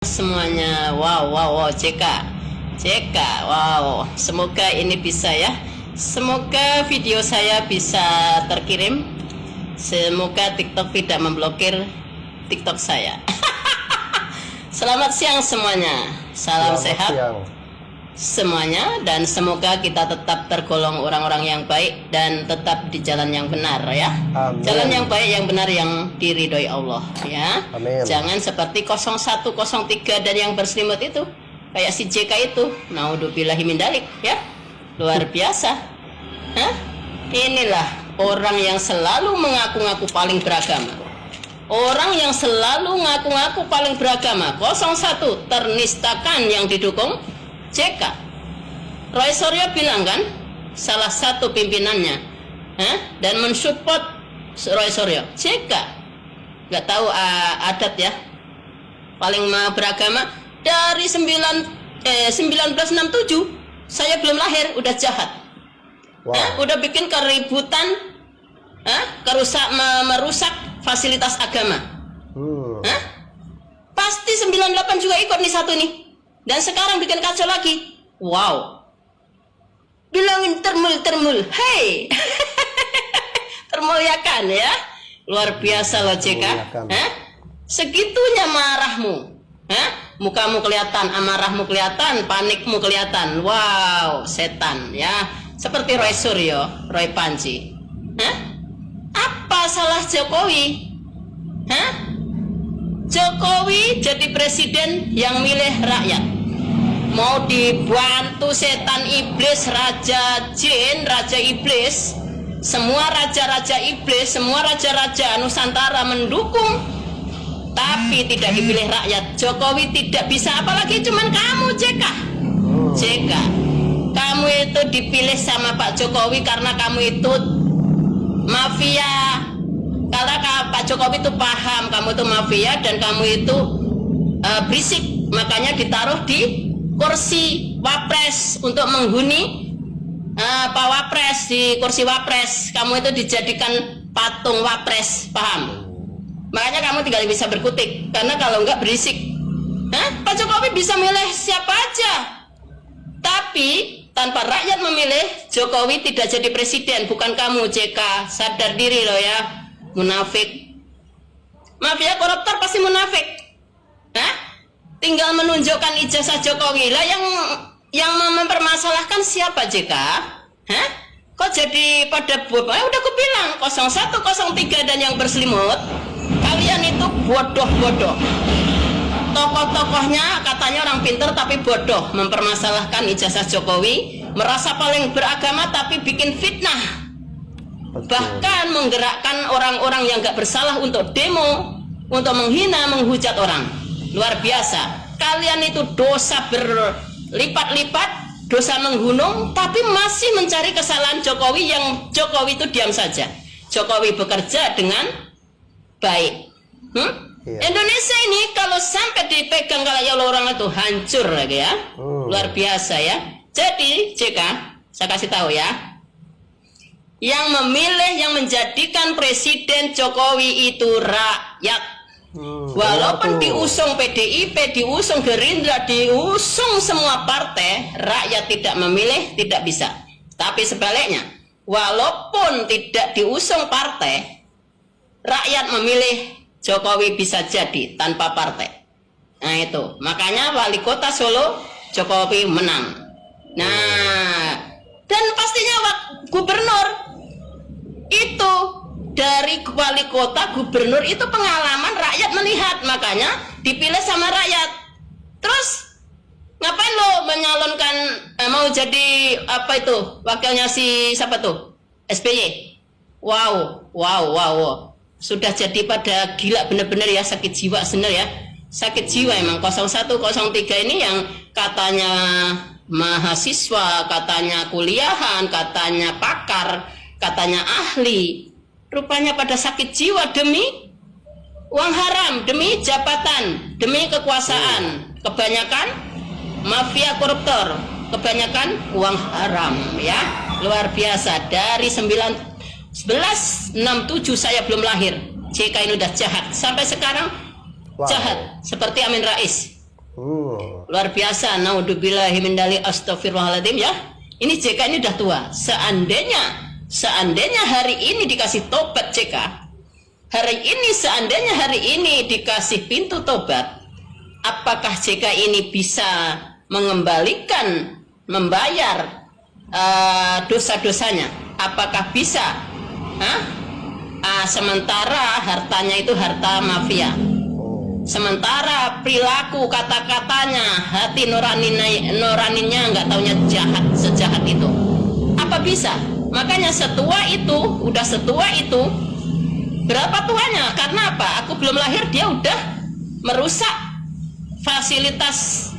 Semuanya, wow, CK, wow, semoga ini bisa ya, semoga video saya bisa terkirim, semoga TikTok tidak memblokir TikTok saya. Selamat siang semuanya, salam sehat semuanya, dan semoga kita tetap tergolong orang-orang yang baik dan tetap di jalan yang benar ya. Amin. Jalan yang baik, yang benar, yang diridhoi Allah ya. Amin. Jangan seperti 01, 03 dan yang berselimut itu, kayak si JK itu, naudzubillahi min dzalik ya. Luar biasa. Hah? Inilah orang yang selalu mengaku-ngaku paling beragama. Orang yang selalu ngaku-ngaku paling beragama. 01 ternistakan yang didukung JK. Roy Suryo bilang kan, salah satu pimpinannya dan mensupport Roy Suryo, JK. Nggak tahu adat ya, paling beragama dari 1967 saya belum lahir udah jahat. Wow. Udah bikin keributan, merusak fasilitas agama. Pasti 98 juga ikut nih satu nih. Dan sekarang bikin kacau lagi. Wow. Bilangin termul. Hei. Termuliakan ya. Luar biasa loh JK. Segitunya marahmu. Mukamu kelihatan, amarahmu kelihatan, panikmu kelihatan. Wow, setan ya. Seperti Roy Suryo, Roy Panji. Apa salah Jokowi? Jokowi jadi presiden yang milih rakyat. Mau dibantu setan iblis, raja jin, raja iblis, semua raja-raja iblis, semua raja-raja Nusantara mendukung, tapi tidak dipilih rakyat. Jokowi tidak bisa, apalagi cuman kamu JK. Kamu itu dipilih sama Pak Jokowi karena kamu itu mafia. Kalau Pak Jokowi itu paham kamu itu mafia dan kamu itu berisik, makanya ditaruh di kursi wapres untuk menghuni Pak Wapres. Di kursi wapres kamu itu dijadikan patung wapres, paham? Makanya kamu tinggal bisa berkutik, karena kalau enggak berisik. Pak Jokowi bisa milih siapa aja, tapi tanpa rakyat memilih, Jokowi tidak jadi presiden. Bukan kamu JK, sadar diri loh ya. Munafik. Mafia koruptor pasti munafik. Tinggal menunjukkan ijazah Jokowi lah. Yang mempermasalahkan siapa JK? Kok jadi pada udah aku bilang 01, 03 dan yang berselimut, kalian itu bodoh. Tokoh-tokohnya katanya orang pintar tapi bodoh, mempermasalahkan ijazah Jokowi, merasa paling beragama tapi bikin fitnah. Bahkan menggerakkan orang-orang yang gak bersalah untuk demo, untuk menghina, menghujat orang. Luar biasa. Kalian itu dosa berlipat-lipat, dosa menggunung, tapi masih mencari kesalahan Jokowi, yang Jokowi itu diam saja. Jokowi bekerja dengan baik. Indonesia ini kalau sampai dipegang kayak orang itu hancur lagi ya. Luar biasa ya. Jadi JK, saya kasih tahu ya, yang memilih, yang menjadikan presiden Jokowi itu rakyat. Walaupun diusung PDIP, diusung Gerindra, diusung semua partai, rakyat tidak memilih, tidak bisa. Tapi sebaliknya, walaupun tidak diusung partai, rakyat memilih, Jokowi bisa jadi tanpa partai. Nah itu, makanya wali kota Solo Jokowi menang. Nah, dan pastinya gubernur itu, dari wali kota, gubernur itu pengalaman, rakyat melihat, makanya dipilih sama rakyat. Terus ngapain lo menyalonkan mau jadi apa itu wakilnya si siapa tuh, SBY? Wow, sudah jadi pada gila bener-bener ya, sakit jiwa bener ya, sakit jiwa emang. 01, 03 ini yang katanya mahasiswa, katanya kuliahan, katanya pakar, katanya ahli, rupanya pada sakit jiwa demi uang haram, demi jabatan, demi kekuasaan. Kebanyakan mafia koruptor, kebanyakan uang haram ya. Luar biasa. Dari 1167 saya belum lahir, JK ini udah jahat sampai sekarang. Jahat seperti Amin Rais. Luar biasa. Naudzubillahi min dzalik, astagfirullahaladzim ya. Ini JK ini udah tua. Seandainya hari ini dikasih tobat JK, seandainya hari ini dikasih pintu tobat, apakah JK ini bisa membayar dosa-dosanya? Apakah bisa? Sementara hartanya itu harta mafia, sementara perilaku kata-katanya, hati nuraninya nggak taunya jahat, sejahat itu. Apa bisa? Makanya udah setua itu, berapa tuanya? Karena apa? Aku belum lahir dia udah merusak fasilitas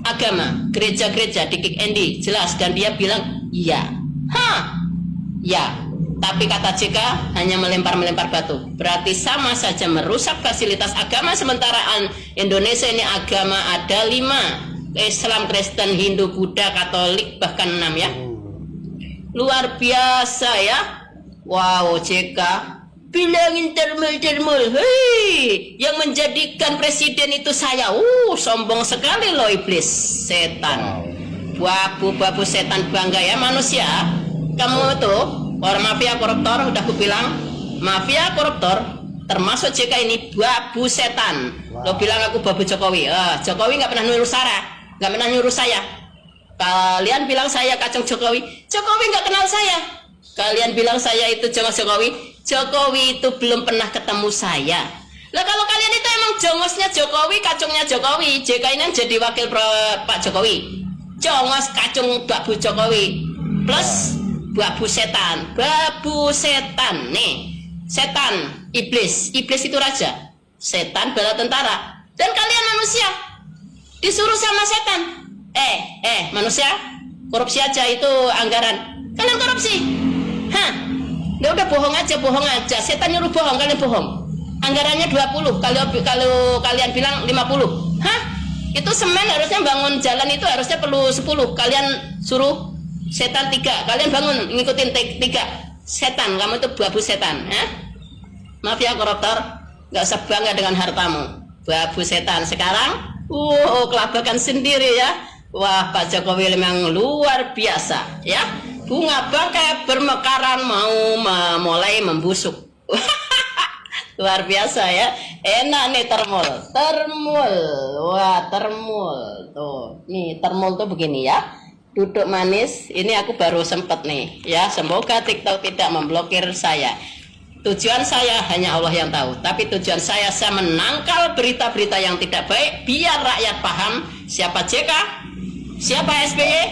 agama, gereja-gereja di Kick Andy, jelas. Dan dia bilang iya, ya. Tapi kata JK hanya melempar batu. Berarti sama saja merusak fasilitas agama. Sementara Indonesia ini agama ada 5, Islam, Kristen, Hindu, Buddha, Katolik, bahkan 6 ya. Luar biasa ya. Wow, JK bilangin termul. Hei, yang menjadikan presiden itu saya. Sombong sekali loh iblis, setan. Babu setan bangga ya manusia. Kamu tuh orang mafia koruptor, udah aku bilang, mafia koruptor termasuk JK ini babu setan. Lo bilang aku babu Jokowi. Jokowi nggak pernah nyuruh saya. Kalian bilang saya kacung Jokowi nggak kenal saya. Kalian bilang saya itu jongos Jokowi itu belum pernah ketemu saya. Lah kalau kalian itu emang jongosnya Jokowi, kacungnya Jokowi, JK ini yang jadi wakil Pak Jokowi. Jongos kacung babu Jokowi plus babu setan nih, setan iblis itu raja, setan bala tentara, dan kalian manusia disuruh sama setan. Manusia korupsi aja itu anggaran, kalian korupsi. Udah bohong aja, setan nyuruh bohong, kalian bohong. Anggarannya 20, kalau kalian bilang 50. Itu semen harusnya bangun jalan itu harusnya perlu 10, kalian suruh setan 3, kalian bangun ngikutin 3. Setan, kamu itu babu setan. Mafia koruptor, nggak usah bangga dengan hartamu, babu setan. Sekarang kelabakan sendiri ya. Wah, Pak Jokowi memang luar biasa ya. Bunga bangkai bermekaran mau mulai membusuk. Luar biasa ya. Enak nih termul. Wah, termul tuh. Nih termul tuh begini ya. Duduk manis. Ini aku baru sempet nih ya. Semoga TikTok tidak memblokir saya. Tujuan saya hanya Allah yang tahu. Tapi tujuan saya menangkal berita-berita yang tidak baik biar rakyat paham siapa JK, siapa SBY,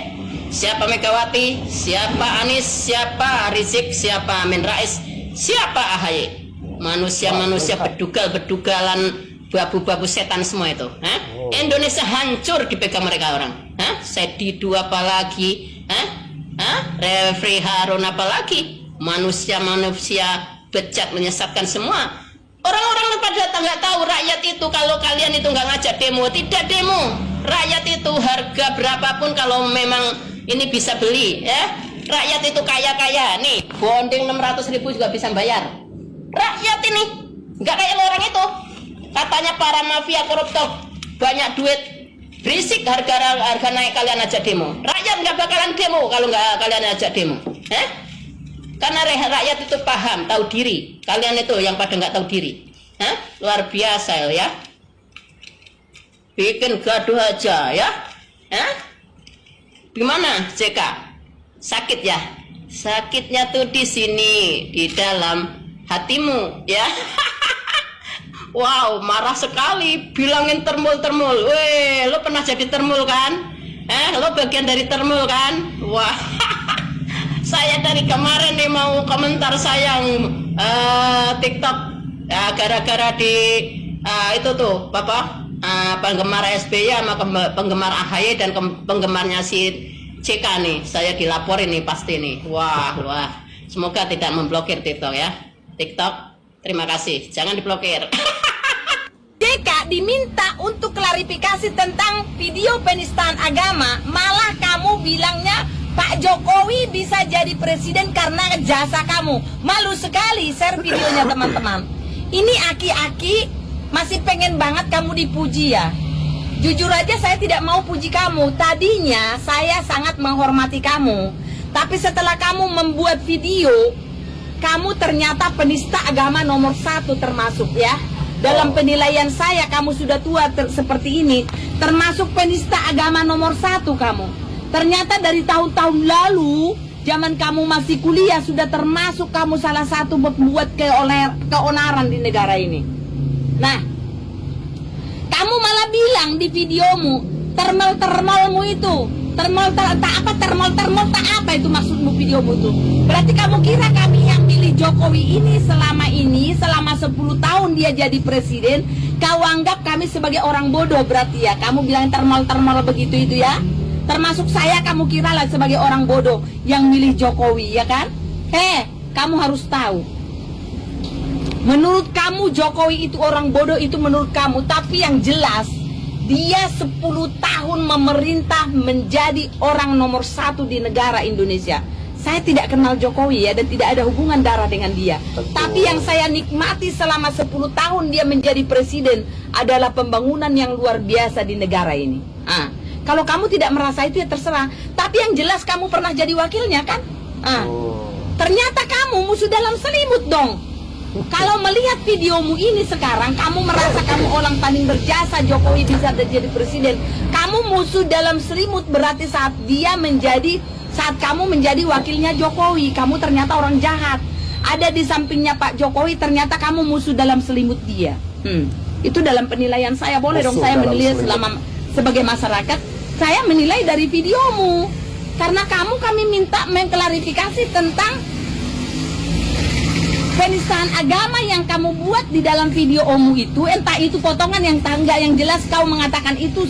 siapa Megawati, siapa Anies, siapa Rizik, siapa Amin Rais, siapa AHY. Manusia-manusia bedugalan, babu-babu setan semua itu. Indonesia hancur dipegang mereka orang. Sedi 2 apalagi, Refri Harun apalagi. Manusia-manusia bejat menyesatkan semua. Orang-orang pada nggak tahu rakyat itu kalau kalian itu nggak ngajak demo, tidak demo. Rakyat itu harga berapapun kalau memang ini bisa beli ya. Rakyat itu kaya-kaya nih, bonding 600.000 juga bisa bayar. Rakyat ini nggak kayak orang itu. Katanya para mafia koruptor banyak duit, berisik harga naik, kalian ajak demo. Rakyat nggak bakalan demo kalau nggak kalian ajak demo. Karena rakyat itu paham, tahu diri. Kalian itu yang pada nggak tahu diri. Luar biasa ya. Bikin gaduh aja ya. Gimana JK? Sakit ya? Sakitnya tuh di sini, di dalam hatimu ya. Wow, marah sekali, bilangin termul. Weh, lo pernah jadi termul kan? Lo bagian dari termul kan? Wah. Saya dari kemarin nih mau komentar sayang TikTok ya, gara-gara di itu tuh penggemar SBY sama penggemar AHY dan penggemarnya si JK nih, saya dilaporin nih pasti nih. Wah, semoga tidak memblokir TikTok ya. TikTok, terima kasih, jangan diblokir. JK diminta untuk klarifikasi tentang video penistaan agama, malah kamu bilangnya Pak Jokowi bisa jadi presiden karena jasa kamu. Malu sekali, share videonya teman-teman. Ini aki-aki masih pengen banget kamu dipuji ya. Jujur aja saya tidak mau puji kamu. Tadinya saya sangat menghormati kamu. Tapi setelah kamu membuat video, kamu ternyata penista agama nomor 1 termasuk ya. Dalam penilaian saya kamu sudah tua seperti ini, termasuk penista agama nomor 1 kamu. Ternyata dari tahun-tahun lalu, zaman kamu masih kuliah, sudah termasuk kamu salah satu membuat keonaran di negara ini. Nah, kamu malah bilang di videomu, termal-termalmu itu, termal tak apa itu maksudmu videomu itu? Berarti kamu kira kami yang milih Jokowi ini selama 10 tahun dia jadi presiden, kau anggap kami sebagai orang bodoh berarti ya? Kamu bilang termal begitu itu ya? Termasuk saya kamu kira lah sebagai orang bodoh yang milih Jokowi ya kan? Kamu harus tahu. Menurut kamu Jokowi itu orang bodoh itu menurut kamu. Tapi yang jelas dia 10 tahun memerintah menjadi orang nomor 1 di negara Indonesia. Saya tidak kenal Jokowi ya, dan tidak ada hubungan darah dengan dia. Betul. Tapi yang saya nikmati selama 10 tahun dia menjadi presiden adalah pembangunan yang luar biasa di negara ini. Kalau kamu tidak merasa itu ya terserah. Tapi yang jelas kamu pernah jadi wakilnya kan? Ternyata kamu musuh dalam selimut dong. Kalau melihat videomu ini sekarang, kamu merasa kamu orang paling berjasa, Jokowi bisa jadi presiden. Kamu musuh dalam selimut berarti saat kamu menjadi wakilnya Jokowi, kamu ternyata orang jahat. Ada di sampingnya Pak Jokowi, ternyata kamu musuh dalam selimut dia. Itu dalam penilaian saya, boleh dong saya menilai sebagai masyarakat. Saya menilai dari videomu. Karena kami minta mengklarifikasi tentang penistaan agama yang kamu buat di dalam videomu itu, entah itu potongan yang tangga yang jelas kau mengatakan itu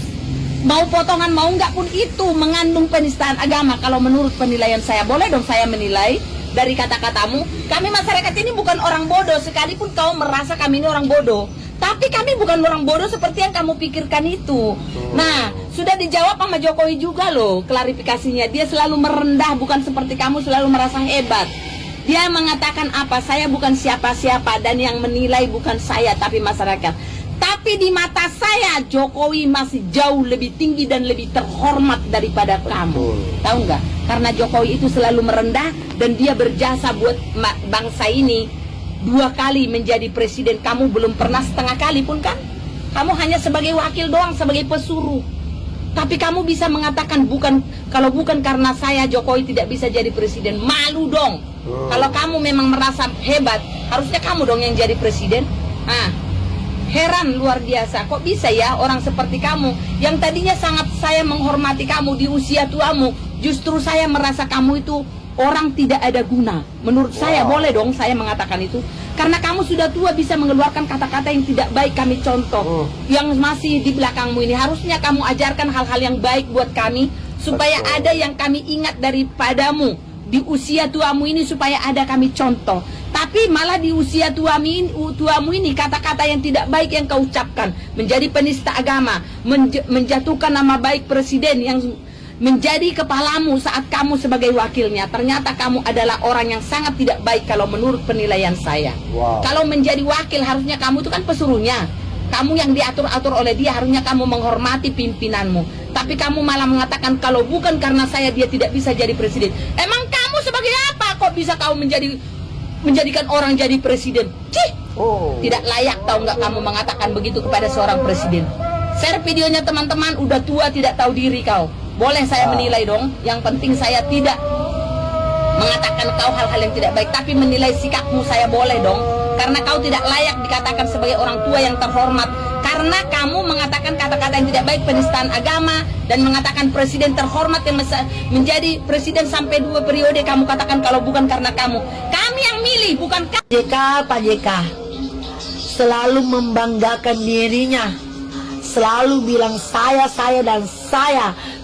mau potongan mau enggak pun itu mengandung penistaan agama. Kalau menurut penilaian saya, boleh dong saya menilai dari kata-katamu. Kami masyarakat ini bukan orang bodoh, sekalipun kau merasa kami ini orang bodoh, tapi kami bukan orang bodoh seperti yang kamu pikirkan itu. Nah, sudah dijawab sama Jokowi juga loh klarifikasinya. Dia selalu merendah, bukan seperti kamu selalu merasa hebat. Dia mengatakan apa? Saya bukan siapa-siapa dan yang menilai bukan saya tapi masyarakat. Tapi di mata saya Jokowi masih jauh lebih tinggi dan lebih terhormat daripada kamu. Tahu nggak? Karena Jokowi itu selalu merendah dan dia berjasa buat bangsa ini. 2 kali menjadi presiden, kamu belum pernah setengah kali pun kan? Kamu hanya sebagai wakil doang, sebagai pesuruh. Tapi kamu bisa mengatakan kalau bukan karena saya Jokowi tidak bisa jadi presiden. Malu dong. Kalau kamu memang merasa hebat, harusnya kamu dong yang jadi presiden. Heran luar biasa. Kok bisa ya orang seperti kamu yang tadinya sangat saya menghormati kamu di usia tuamu, justru saya merasa kamu itu orang tidak ada guna. Menurut saya boleh dong saya mengatakan itu. Karena kamu sudah tua bisa mengeluarkan kata-kata yang tidak baik, kami contoh. Yang masih di belakangmu ini harusnya kamu ajarkan hal-hal yang baik buat kami, supaya ada yang kami ingat daripadamu di usia tuamu ini, supaya ada kami contoh. Tapi malah di usia tuamu ini kata-kata yang tidak baik yang kau ucapkan, menjadi penista agama, menjatuhkan nama baik presiden yang menjadi kepalamu saat kamu sebagai wakilnya. Ternyata kamu adalah orang yang sangat tidak baik kalau menurut penilaian saya. Kalau menjadi wakil harusnya kamu itu kan pesuruhnya, kamu yang diatur-atur oleh dia, harusnya kamu menghormati pimpinanmu. Tapi kamu malah mengatakan kalau bukan karena saya dia tidak bisa jadi presiden. Emang kamu sebagai apa kok bisa kau menjadikan orang jadi presiden? Tidak layak tahu nggak kamu mengatakan begitu kepada seorang presiden. Share videonya teman-teman, udah tua tidak tahu diri kau. Boleh saya menilai dong. Yang penting saya tidak mengatakan kau hal-hal yang tidak baik, tapi menilai sikapmu saya boleh dong. Karena kau tidak layak dikatakan sebagai orang tua yang terhormat. Karena kamu mengatakan kata-kata yang tidak baik, penistaan agama, dan mengatakan presiden terhormat yang menjadi presiden sampai 2 periode, kamu katakan kalau bukan karena kamu. Kami yang milih, bukan kamu. Pak JK selalu membanggakan dirinya, selalu bilang saya dan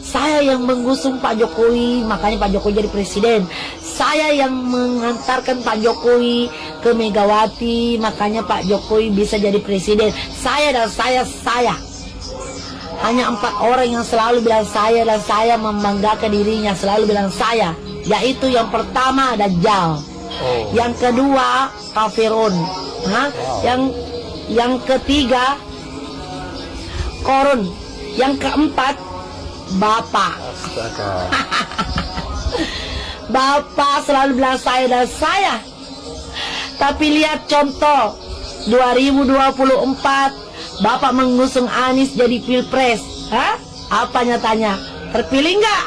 saya yang mengusung Pak Jokowi, makanya Pak Jokowi jadi presiden. Saya yang mengantarkan Pak Jokowi ke Megawati, makanya Pak Jokowi bisa jadi presiden. Saya dan saya. Hanya 4 orang yang selalu bilang saya, dan saya membanggakan dirinya, selalu bilang saya. Yaitu yang pertama Dajjal, yang kedua Kafirun, yang ketiga Korun, Yang keempat, Bapak. Bapak selalu bilang saya dan saya. Tapi lihat contoh 2024 Bapak mengusung Anies jadi pilpres. Hah? Apa nyatanya? Terpilih nggak?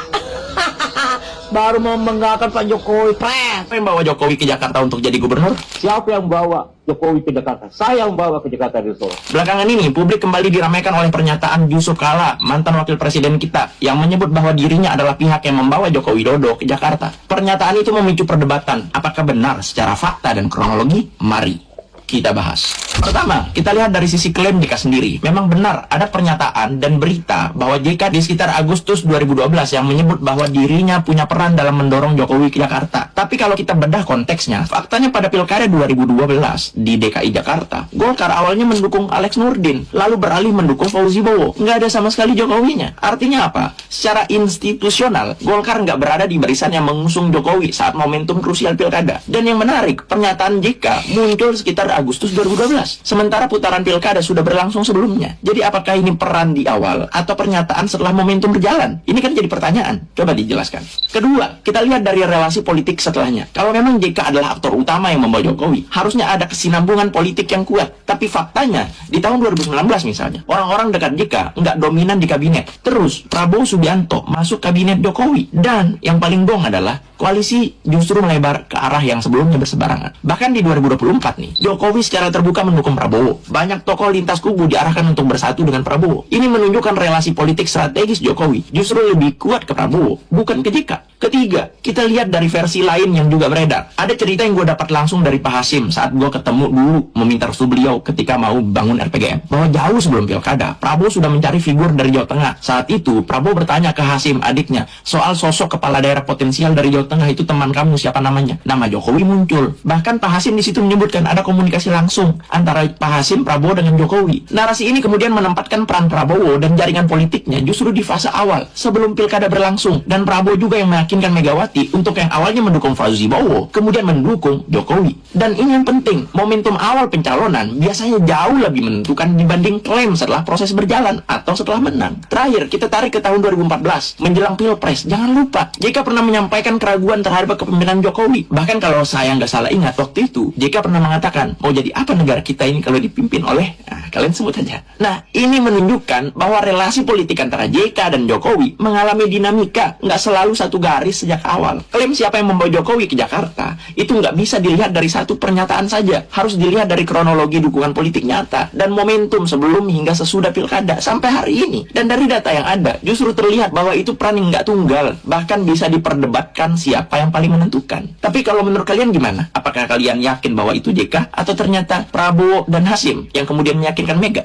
Baru mau membanggakan Pak Jokowi. Siapa yang bawa Jokowi ke Jakarta untuk jadi gubernur? Siapa yang bawa Jokowi ke Jakarta? Saya yang bawa ke Jakarta dari Solo. Belakangan ini, publik kembali diramaikan oleh pernyataan Yusuf Kala, mantan wakil presiden kita, yang menyebut bahwa dirinya adalah pihak yang membawa Joko Widodo ke Jakarta. Pernyataan itu memicu perdebatan. Apakah benar secara fakta dan kronologi? Mari kita bahas. Pertama, kita lihat dari sisi klaim JK sendiri. Memang benar ada pernyataan dan berita bahwa JK di sekitar Agustus 2012 yang menyebut bahwa dirinya punya peran dalam mendorong Jokowi ke Jakarta. Tapi kalau kita bedah konteksnya, faktanya pada Pilkada 2012 di DKI Jakarta, Golkar awalnya mendukung Alex Nurdin, lalu beralih mendukung Fauzi Bowo. Nggak ada sama sekali Jokowinya. Artinya apa? Secara institusional, Golkar nggak berada di barisan yang mengusung Jokowi saat momentum krusial Pilkada. Dan yang menarik, pernyataan JK muncul sekitar Agustus 2012. Sementara putaran pilkada sudah berlangsung sebelumnya. Jadi apakah ini peran di awal atau pernyataan setelah momentum berjalan? Ini kan jadi pertanyaan. Coba dijelaskan. Kedua, kita lihat dari relasi politik setelahnya. Kalau memang JK adalah aktor utama yang membawa Jokowi, harusnya ada kesinambungan politik yang kuat. Tapi faktanya, di tahun 2019 misalnya, orang-orang dekat JK nggak dominan di kabinet. Terus, Prabowo Subianto masuk kabinet Jokowi. Dan yang paling dong adalah koalisi justru melebar ke arah yang sebelumnya bersebarangan. Bahkan di 2024 nih, Jokowi secara terbuka mendukung Prabowo. Banyak tokoh lintas kubu diarahkan untuk bersatu dengan Prabowo. Ini menunjukkan relasi politik strategis Jokowi justru lebih kuat ke Prabowo, bukan ke JK. Ketiga, kita lihat dari versi lain yang juga beredar. Ada cerita yang gue dapat langsung dari Pak Hasim saat gue ketemu dulu meminta restu beliau ketika mau bangun RPGM. Bahwa jauh sebelum pilkada, Prabowo sudah mencari figur dari Jawa Tengah. Saat itu, Prabowo bertanya ke Hasim, adiknya, soal sosok kepala daerah potensial dari Jawa Tengah itu teman kamu siapa namanya? Nama Jokowi muncul. Bahkan Pak Hasim di situ menyebutkan ada komunikasi langsung antara Pak Hasim, Prabowo dengan Jokowi. Narasi ini kemudian menempatkan peran Prabowo dan jaringan politiknya justru di fase awal sebelum pilkada berlangsung. Dan Prabowo juga yang meyakinkan Megawati untuk yang awalnya mendukung Fauzi Bowo, kemudian mendukung Jokowi. Dan ini yang penting, momentum awal pencalonan biasanya jauh lebih menentukan dibanding klaim setelah proses berjalan atau setelah menang. Terakhir, kita tarik ke tahun 2014, menjelang Pilpres. Jangan lupa, JK pernah menyampaikan keraguan terhadap kepemimpinan Jokowi. Bahkan kalau saya nggak salah ingat, waktu itu JK pernah mengatakan, mau jadi apa negara kita ini kalau dipimpin oleh, kalian sebut aja. Nah, ini menunjukkan bahwa relasi politik antara JK dan Jokowi mengalami dinamika, nggak selalu satu garis sejak awal. Klaim siapa yang membawa Jokowi ke Jakarta, itu nggak bisa dilihat dari satu pernyataan saja. Harus dilihat dari kronologi dukungan politik nyata dan momentum sebelum hingga sesudah pilkada sampai hari ini. Dan dari data yang ada, justru terlihat bahwa itu peran yang nggak tunggal. Bahkan bisa diperdebatkan siapa yang paling menentukan. Tapi kalau menurut kalian gimana? Apakah kalian yakin bahwa itu JK atau ternyata Prabowo dan Hasim yang kemudian meyakinkan Mega?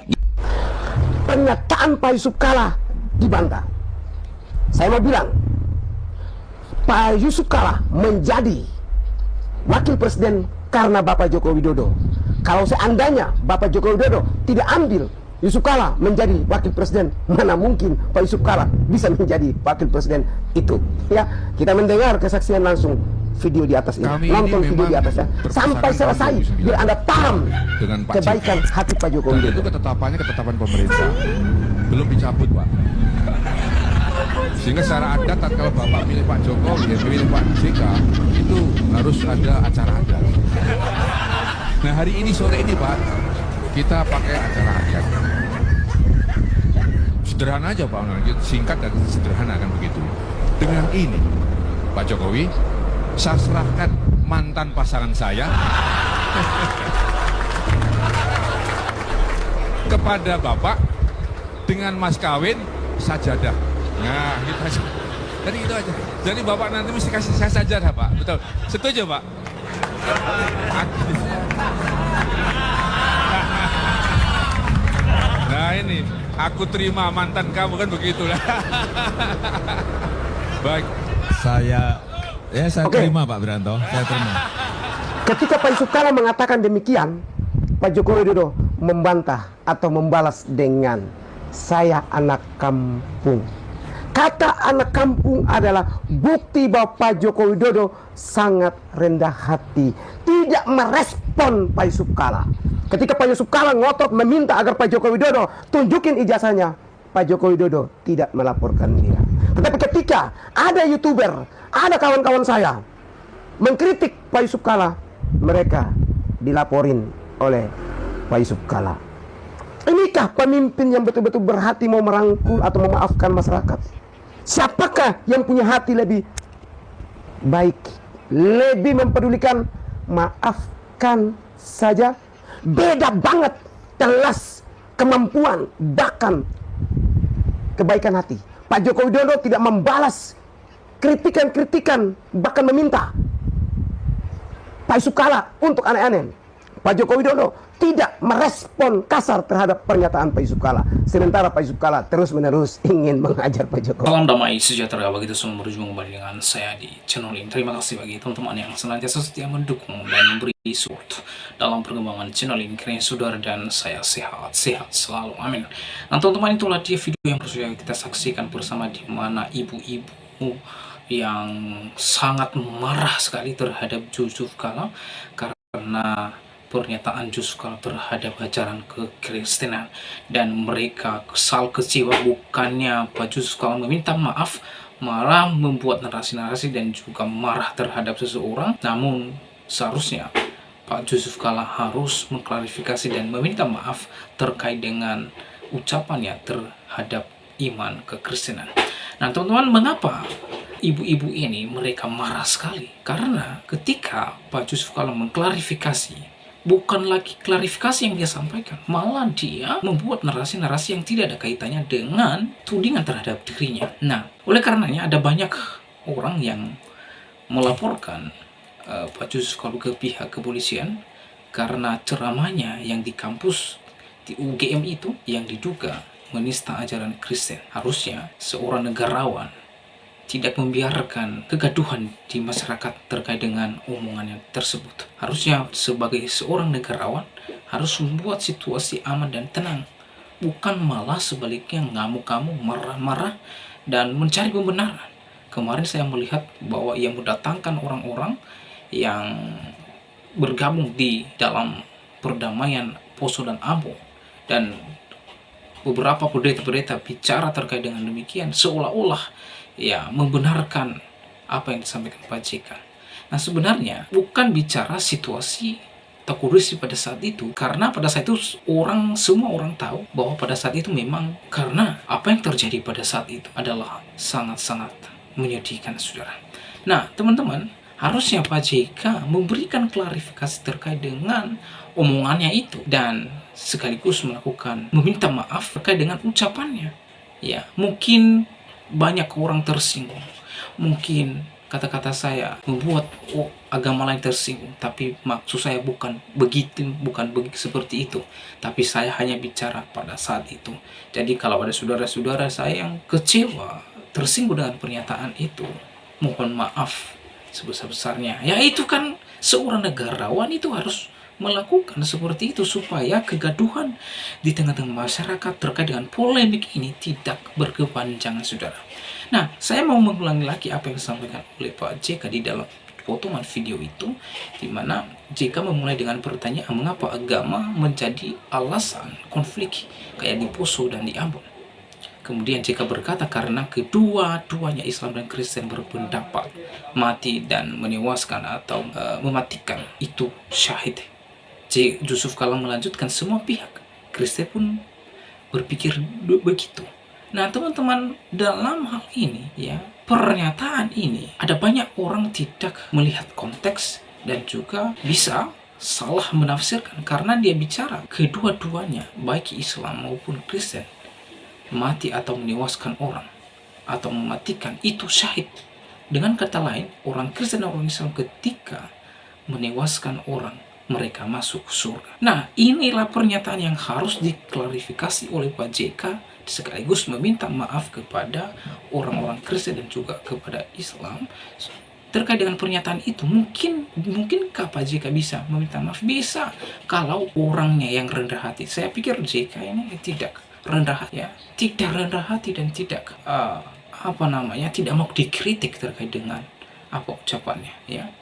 Pernyataan Pak Yusuf Kala dibantah. Saya mau bilang, Pak Yusuf Kala menjadi wakil presiden karena Bapak Joko Widodo. Kalau seandainya Bapak Joko Widodo tidak ambil Yusuf Kala menjadi wakil presiden, mana mungkin Pak Yusuf Kala bisa menjadi wakil presiden itu. Ya, kita mendengar kesaksian langsung video di atas ini, nonton video di atas ya, sampai selesai biar Anda paham kebaikan hati Pak Joko Widodo. Itu ketetapannya ketetapan pemerintah, belum dicabut, Pak. Sehingga secara adat kalau Bapak milih Pak Jokowi, milih Pak JK, itu harus ada acara adat. Nah, hari ini sore ini Pak, kita pakai acara adat. Sederhana aja Pak, singkat dan sederhana kan begitu. Dengan ini, Pak Jokowi, saya serahkan mantan pasangan saya kepada Bapak dengan mas kawin sajadah. Nah, gitu aja. Jadi itu aja. Jadi Bapak nanti mesti kasih saya sajadah, Pak. Betul. Setuju, Pak? Nah ini, aku terima mantan kamu kan begitulah. Baik. Saya terima Pak Wiranto. Saya terima. Ketika Pak Yusuf Kala mengatakan demikian, Pak Joko Widodo membantah atau membalas dengan, saya anak kampung. Kata anak kampung adalah bukti bahwa Pak Joko Widodo sangat rendah hati, tidak merespon Pak Yusuf Kala. Ketika Pak Yusuf Kala ngotot meminta agar Pak Joko Widodo tunjukin ijazahnya, Pak Joko Widodo tidak melaporkan dia. Tetapi ketika ada YouTuber, ada kawan-kawan saya mengkritik Pak Yusuf Kalla, mereka dilaporin oleh Pak Yusuf Kalla. Inikah pemimpin yang betul-betul berhati mau merangkul atau memaafkan masyarakat? Siapakah yang punya hati lebih baik, lebih mempedulikan maafkan saja? Beda banget, telas kemampuan, bahkan kebaikan hati. Pak Joko Widodo tidak membalas kritikan-kritikan, bahkan meminta Pak Yusuf Kalla untuk aneh-aneh. Pak Joko Widodo tidak merespon kasar terhadap pernyataan Pak Yusuf Kalla. Sementara Pak Yusuf Kalla terus-menerus ingin mengajar Pak Jokowi. Salam damai sejahtera bagi kita semua, berjumpa kembali dengan saya di channel ini. Terima kasih bagi teman-teman yang senantiasa setia mendukung dan memberi support dalam perkembangan channel ini. Kiranya saudara dan saya sehat-sehat selalu, amin. Nah teman-teman, itulah dia video yang baru kita saksikan bersama, di mana ibu-ibu yang sangat marah sekali terhadap Yusuf Kalla karena pernyataan Yusuf Kalla terhadap ajaran kekristenan, dan mereka kesal kecewa. Bukannya Pak Yusuf Kalla meminta maaf, malah membuat narasi-narasi dan juga marah terhadap seseorang. Namun seharusnya Pak Yusuf Kalla harus mengklarifikasi dan meminta maaf terkait dengan ucapannya terhadap iman kekristenan. Nah teman-teman, mengapa ibu-ibu ini mereka marah sekali? Karena ketika Pak Yusuf Kalla mengklarifikasi, bukan lagi klarifikasi yang dia sampaikan, malah dia membuat narasi-narasi yang tidak ada kaitannya dengan tudingan terhadap dirinya. Nah, oleh karenanya ada banyak orang yang melaporkan Pak Yusuf Kalla ke pihak kepolisian karena ceramahnya yang di kampus di UGM itu yang diduga menista ajaran Kristen. Harusnya seorang negarawan tidak membiarkan kegaduhan di masyarakat terkait dengan omongannya tersebut. Harusnya sebagai seorang negarawan harus membuat situasi aman dan tenang, bukan malah sebaliknya ngamuk-ngamuk, marah-marah, dan mencari pembenaran. Kemarin saya melihat bahwa ia mendatangkan orang-orang yang bergabung di dalam perdamaian Poso dan Ambon, dan beberapa pendeta-pendeta bicara terkait dengan demikian, seolah-olah ya membenarkan apa yang disampaikan Pak JK. Nah sebenarnya bukan bicara situasi atau kondisi pada saat itu, karena pada saat itu semua orang tahu bahwa pada saat itu memang karena apa yang terjadi pada saat itu adalah sangat-sangat menyedihkan, saudara. Nah teman-teman, harusnya Pak JK memberikan klarifikasi terkait dengan omongannya itu, dan sekaligus meminta maaf terkait dengan ucapannya. Ya, mungkin banyak orang tersinggung, mungkin kata-kata saya membuat agama lain tersinggung, tapi maksud saya bukan begitu seperti itu, tapi saya hanya bicara pada saat itu. Jadi kalau ada saudara-saudara saya yang kecewa, tersinggung dengan pernyataan itu, mohon maaf sebesar-besarnya. Ya itu kan seorang negarawan itu harus melakukan seperti itu supaya kegaduhan di tengah-tengah masyarakat terkait dengan polemik ini tidak berkepanjangan, saudara. Nah, saya mau mengulangi lagi apa yang disampaikan oleh Pak JK di dalam potongan video itu, di mana JK memulai dengan pertanyaan mengapa agama menjadi alasan konflik kayak di Poso dan di Ambon. Kemudian JK berkata karena kedua-duanya Islam dan Kristen berpendapat mati dan menewaskan atau mematikan itu syahid. Yusuf Kalla melanjutkan semua pihak Kristen pun berpikir begitu. Nah teman-teman, dalam hal ini ya, pernyataan ini ada banyak orang tidak melihat konteks dan juga bisa salah menafsirkan, karena dia bicara kedua-duanya baik Islam maupun Kristen mati atau menewaskan orang atau mematikan itu syahid. Dengan kata lain, orang Kristen dan orang Islam ketika menewaskan orang, mereka masuk surga. Nah, inilah pernyataan yang harus diklarifikasi oleh Pak JK, sekaligus meminta maaf kepada orang-orang Kristen dan juga kepada Islam terkait dengan pernyataan itu. Mungkinkah Pak JK bisa meminta maaf? Bisa, kalau orangnya yang rendah hati. Saya pikir JK ini tidak rendah hati, ya, tidak rendah hati dan tidak tidak mau dikritik terkait dengan apa ucapannya, ya.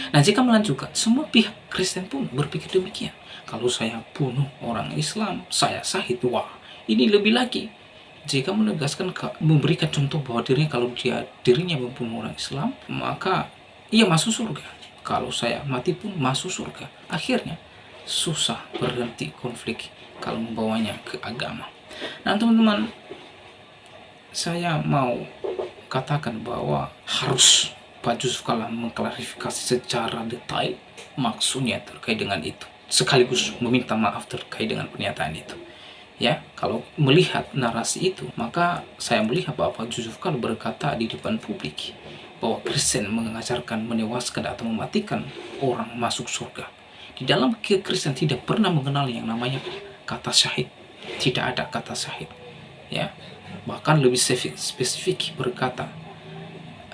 Nah, jika melanjutkan, semua pihak Kristen pun berpikir demikian. Kalau saya bunuh orang Islam, saya syahid. Wah, ini lebih lagi JK menegaskan, memberikan contoh bahwa kalau dirinya membunuh orang Islam, maka ia masuk surga. Kalau saya mati pun masuk surga. Akhirnya susah berhenti konflik kalau membawanya ke agama. Nah teman-teman, saya mau katakan bahwa harus Pak Jusuf Kalla mengklarifikasi secara detail maksudnya terkait dengan itu, sekaligus meminta maaf terkait dengan pernyataan itu. Ya, kalau melihat narasi itu, maka saya melihat bahwa Pak Jusuf Kalla berkata di depan publik bahwa Kristen mengajarkan menewaskan atau mematikan orang masuk surga. Di dalam Kristen tidak pernah mengenal yang namanya kata syahid. Tidak ada kata syahid. Ya, bahkan lebih spesifik berkata,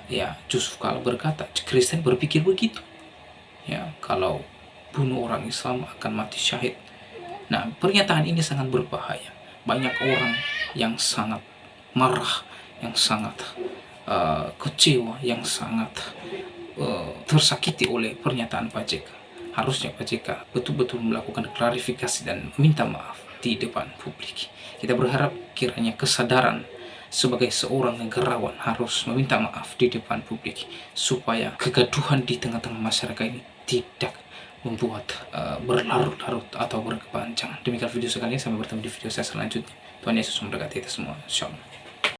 ya, Jusuf Kalla berkata Kristen berpikir begitu. Ya, kalau bunuh orang Islam akan mati syahid. Nah, pernyataan ini sangat berbahaya. Banyak orang yang sangat marah, yang sangat kecewa, yang sangat tersakiti oleh pernyataan Pak JK. Harusnya Pak JK betul-betul melakukan klarifikasi dan minta maaf di depan publik. Kita berharap kiranya kesadaran sebagai seorang negarawan harus meminta maaf di depan publik, supaya kegaduhan di tengah-tengah masyarakat ini tidak membuat berlarut-larut atau berkepanjangan. Demikian video sekali ini, sampai bertemu di video saya selanjutnya. Tuhan Yesus memberkati kita semua. Shalom.